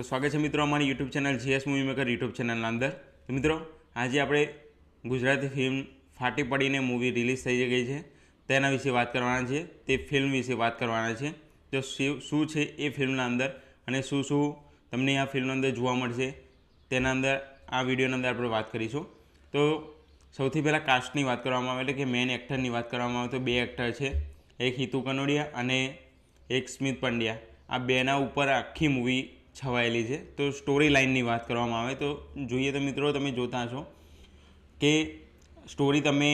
તો સ્વાગત છે મિત્રો અમારી YouTube channel GS movie maker YouTube ચેનલના અંદર। તો મિત્રો આજે આપણે ગુજરાતી ફિલ્મ ફાટી પડીને મૂવી રિલીઝ થઈ ગઈ છે તેના વિશે વાત કરવાના છે, તે ફિલ્મ વિશે વાત કરવાના છે। તો શું છે એ ફિલ્મના અંદર અને શું શું તમને આ ફિલ્મના અંદર જોવા મળશે તેના અંદર આ વિડીયોના અંદર આપણે વાત કરીશું। તો સૌથી પહેલાં કાસ્ટની વાત કરવામાં આવે એટલે કે મેઇન એક્ટરની વાત કરવામાં આવે તો બે એક્ટર છે, એક હિતુ કનોડિયા અને એક સ્મિત પંડ્યા। આ બેના ઉપર આખી મૂવી છવાયેલી છે। તો સ્ટોરી લાઇનની વાત કરવામાં આવે તો જોઈએ તો મિત્રો તમે જોતા હશો કે સ્ટોરી તમે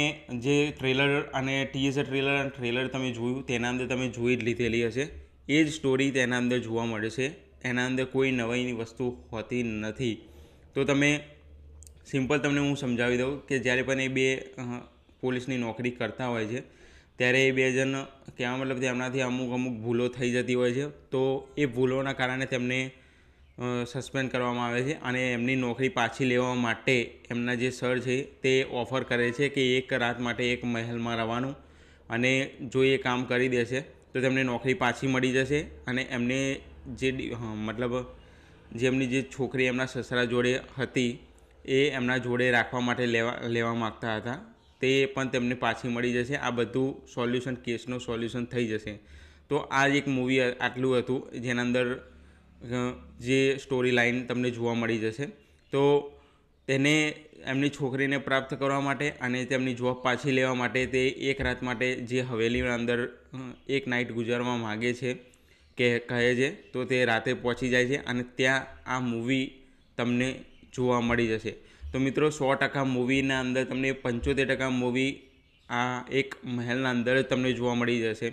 જે ટ્રેલર અને ટીઝર ટ્રેલર તમે જોયું તેના અંદર તમે જોઈ જ લીધેલી હશે, એ જ સ્ટોરી તેના અંદર જોવા મળે છે। એના અંદર કોઈ નવાઈની વસ્તુ હોતી નથી। તો તમે સિમ્પલ તમને હું સમજાવી દઉં કે જ્યારે પણ એ બે પોલીસની નોકરી કરતા હોય છે ત્યારે એ બે જણ કહેવા મતલબ તેમનાથી અમુક ભૂલો થઈ જતી હોય છે। તો એ ભૂલોના કારણે તેમને સસ્પેન્ડ કરવામાં આવે છે અને એમની નોકરી પાછી લેવા માટે એમના જે સર છે તે ઓફર કરે છે કે એક રાત માટે એક મહેલમાં રહેવાનું, અને જો એ કામ કરી દેશે તો તેમને નોકરી પાછી મળી જશે અને એમને જે મતલબ જે એમની જે છોકરી એમના સસરા જોડે હતી એ એમના જોડે રાખવા માટે લેવા માગતા હતા તે પણ તેમને પાછી મળી જશે। આ બધું સોલ્યુશન, કેસનું સોલ્યુશન થઈ જશે। તો આ એક મૂવી આટલું હતું જેના અંદર જે સ્ટોરી લાઇન તમને જોવા મળી જશે। તો તેને એમની છોકરીને પ્રાપ્ત કરવા માટે અને તેમની જોબ પાછી લેવા માટે તે એક રાત માટે જે હવેલીના અંદર એક નાઇટ ગુજારવા માગે છે કે કહે છે, તો તે રાતે પહોંચી જાય છે અને ત્યાં આ મૂવી તમને જોવા મળી જશે। તો મિત્રો 100% મૂવીના અંદર તમને 75% મૂવી આ એક મહેલના અંદર જ તમને જોવા મળી જશે।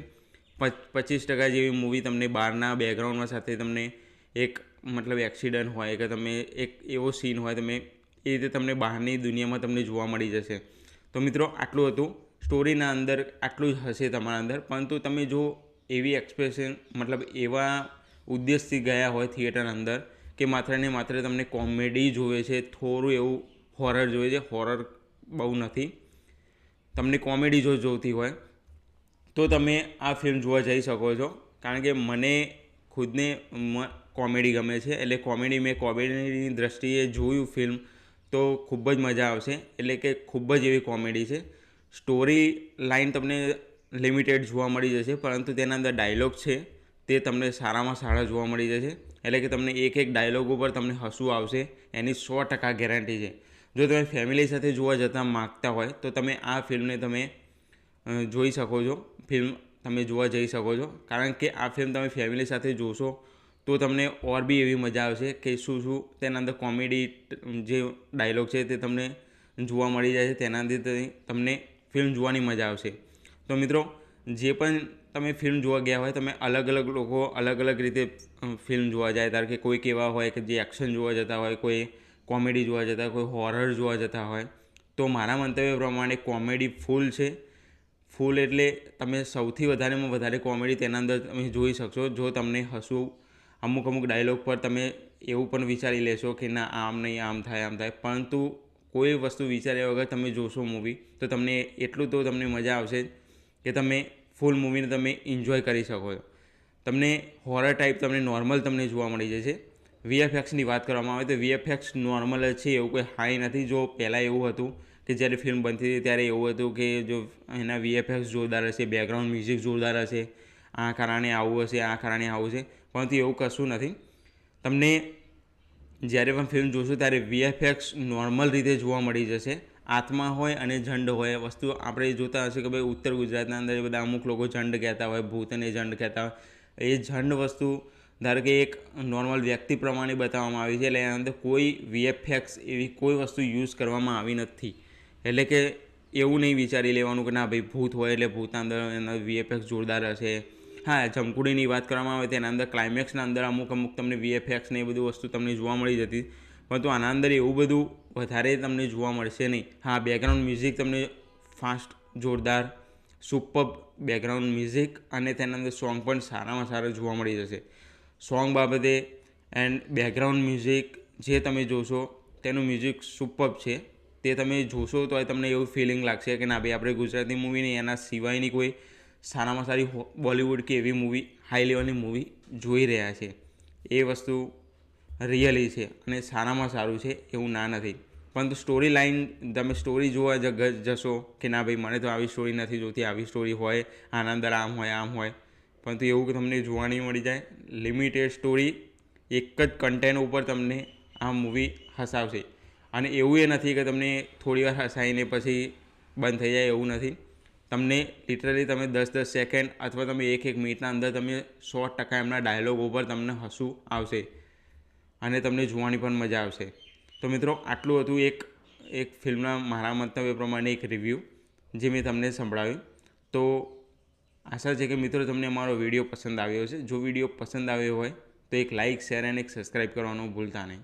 25% જેવી મૂવી તમને બહારના બેકગ્રાઉન્ડમાં સાથે તમને એક મતલબ એક્સિડન્ટ હોય કે તમે એક એવો સીન હોય તમે એ રીતે તમને બહારની દુનિયામાં તમને જોવા મળી જશે। તો મિત્રો આટલું હતું સ્ટોરીના અંદર, આટલું જ હશે તમારા અંદર, પરંતુ તમે જો એવી એક્સપ્રેશન મતલબ એવા ઉદ્દેશથી ગયા હોય થિયેટર અંદર કે માત્ર ને માત્ર તમને કોમેડી જોવે છે, થોડું એવું હોરર જોઈએ છે, હોરર બહુ નથી, તમને કોમેડી જો જોઈતી હોય તો તમે આ ફિલ્મ જોવા જઈ શકો છો। કારણ કે મને ખુદને કોમેડી ગમે છે, એટલે મેં કોમેડીની દ્રષ્ટિએ જોયું ફિલ્મ તો ખૂબ જ મજા આવશે। એટલે કે ખૂબ જ એવી કોમેડી છે। સ્ટોરી લાઇન તમને લિમિટેડ જોવા મળી જશે, પરંતુ તેના અંદર ડાયલોગ છે તે તમને સારામાં સારા જોવા મળી જશે। એટલે કે તમને એક ડાયલોગ ઉપર તમને હસવું આવશે, એની 100% ગેરંટી છે। જો તમે ફેમિલી સાથે જોવા જતા માગતા હોય તો તમે આ ફિલ્મને તમે જોઈ શકો છો, ફિલ્મ તમે જોવા જઈ શકો છો। કારણ કે આ ફિલ્મ તમે ફેમિલી સાથે જોશો તો તમને ઓર બી એવી મજા આવશે કે શું તેના અંદર કોમેડી જે ડાયલોગ છે તે તમને જોવા મળી જાય છે, તેનાથી તમને ફિલ્મ જોવાની મજા આવશે। તો મિત્રો જે પણ તમે ફિલ્મ જોવા ગયા હોય, તમે અલગ લોકો અલગ રીતે ફિલ્મ જોવા જાય, ધારો કે કોઈક એવા હોય કે જે એક્શન જોવા જતા હોય, કોઈ કોમેડી જોવા જતા હોય, કોઈ હોરર જોવા જતા હોય, તો મારા મંતવ્ય પ્રમાણે કોમેડી ફૂલ છે। ફૂલ એટલે તમે સૌથી વધારેમાં વધારે કોમેડી તેના અંદર તમે જોઈ શકશો। જો તમને હસવું અમુક ડાયલોગ પર તમે એવું પણ વિચારી લેશો કે ના આમ નહીં, આમ થાય, પરંતુ કોઈ વસ્તુ વિચાર્યા વગર તમે જોશો મૂવી તો તમને એટલું તો તમને મજા આવશે કે તમે ફૂલ મૂવીને તમે એન્જોય કરી શકો છો। તમને હોરર ટાઈપ તમને નોર્મલ તમને જોવા મળી જશે। વીએફએક્સની વાત કરવામાં આવે તો વીએફએક્સ નોર્મલ જ છે, એવું કોઈ હાઈ નથી। જો પહેલાં એવું હતું કે જ્યારે ફિલ્મ બનતી હતી ત્યારે એવું હતું કે જો એના વીએફએક્સ જોરદાર હશે, બેકગ્રાઉન્ડ મ્યુઝિક જોરદાર હશે, આ કારણે આવું હશે, આ કારણે આવું છે, પરંતુ એવું કશું નથી। તમને જ્યારે પણ ફિલ્મ જોશો ત્યારે વીએફએક્સ નોર્મલ રીતે જોવા મળી જશે। આત્મા હોય અને ઝંડ હોય, વસ્તુ આપણે જોતા હશે કે ભાઈ ઉત્તર ગુજરાતના અંદર બધા અમુક લોકો ઝંડ કહેતા હોય, ભૂતને ઝંડ કહેતા હોય, એ ઝંડ વસ્તુ ધારો કે એક નોર્મલ વ્યક્તિ પ્રમાણે બતાવવામાં આવી છે, એટલે એના અંદર કોઈ વીએફએક્સ એવી કોઈ વસ્તુ યુઝ કરવામાં આવી નથી। એટલે કે એવું નહીં વિચારી લેવાનું કે ના ભાઈ ભૂત હોય એટલે ભૂતના અંદર એના વીએફએક્સ જોરદાર હશે। હા, જમકુડીની વાત કરવામાં આવે તેના અંદર ક્લાઇમેક્સના અંદર અમુક તમને વીએફએક્સ ને એ બધું વસ્તુ તમને જોવા મળી જતી, પરંતુ આના અંદર એવું બધું વધારે તમને જોવા મળશે નહીં। હા, બેકગ્રાઉન્ડ મ્યુઝિક તમને ફાસ્ટ, જોરદાર, સુપર બેકગ્રાઉન્ડ મ્યુઝિક અને તેના અંદર સોંગ પણ સારામાં સારા જોવા મળી જશે। સોંગ બાબતે એન્ડ બેકગ્રાઉન્ડ મ્યુઝિક જે તમે જોશો તેનું મ્યુઝિક સુપર છે, તે તમે જોશો તો તમને એવું ફિલિંગ લાગશે કે ના ભાઈ આપણે ગુજરાતી મૂવી નહીં, એના સિવાયની કોઈ સારામાં સારી બોલિવૂડ કે એવી મૂવી, હાઈ લેવલની મૂવી જોઈ રહ્યા છે, એ વસ્તુ રિયલી છે અને સારામાં સારું છે એવું ના નથી. પરંતુ સ્ટોરી લાઇન તમે સ્ટોરી જોવા જશો કે ના ભાઈ મને તો આવી સ્ટોરી નથી જોતી, આવી સ્ટોરી હોય આના અંદર આમ હોય, પરંતુ એવું તમને જોવા નહીં મળી જાય. લિમિટેડ સ્ટોરી, એક જ કન્ટેન્ટ ઉપર તમને આ મૂવી હસાવશે. અને એવું એ નથી કે તમને થોડી વાર હસાવીને પછી બંધ થઈ જાય, એવું નથી. તમને લિટરલી તમે 10-10 સેકન્ડ અથવા તમે 1-1 મિનિટના અંદર તમે 100% એમના ડાયલોગ ઉપર તમને હસવું આવશે અને તમને જોવાની પણ મજા આવશે. તો મિત્રો આટલું હતું એક ફિલ્મના મારા મંતવ્ય પ્રમાણે એક રિવ્યૂ જે મેં તમને સંભળાવ્યું. તો આશા છે કે મિત્રો તમને અમારો વિડીયો પસંદ આવ્યો હશે. જો વિડીયો પસંદ આવ્યો હોય તો એક લાઇક, શેર અને એક સબસ્ક્રાઈબ કરવાનું ભૂલતા નહીં.